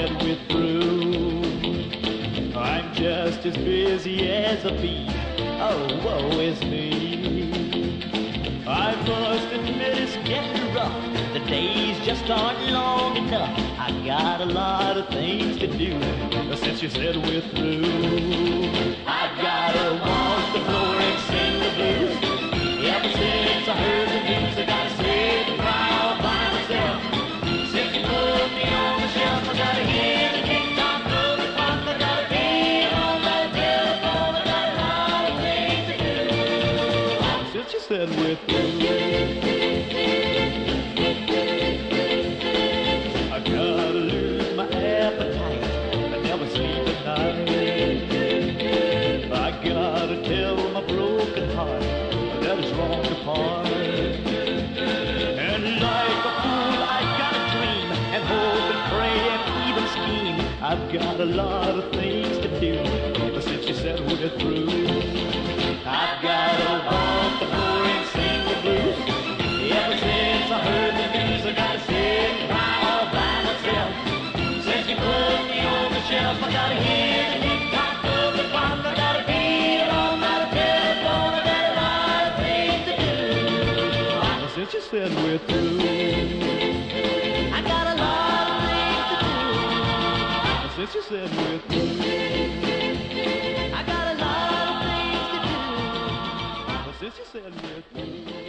said we're through, I'm just as busy as a bee. Oh, woe is me. I must admit it's getting rough. The days just aren't long enough. I got a lot of things to do since you said we're through. I gotta walk the floor and sing the blues. Ever since I heard the news, I gotta sit and cry all by myself. Since you put me on the shelf, I gotta hear the tick-tock of the clock. I gotta be on that telephone. I got a lot of things to do since you said we're through. I gotta lose my appetite, I never sleep at night. I gotta tell my broken heart that it's wrong to part. And like a fool, I gotta dream and hope and pray and even scheme. I've got a lot of things to do since you said we're through. I've gotta walk the floor and sing the blues. Ever since I heard the news, I gotta sit and cry all by myself. Since you put me on the shelf, I gotta hear the tick-tock of the clock. I gotta be on that telephone. I got a lot of things to do since you said we're through. I got a lot of things to do since you said we're through. I got a lot of things to do since you said we're through.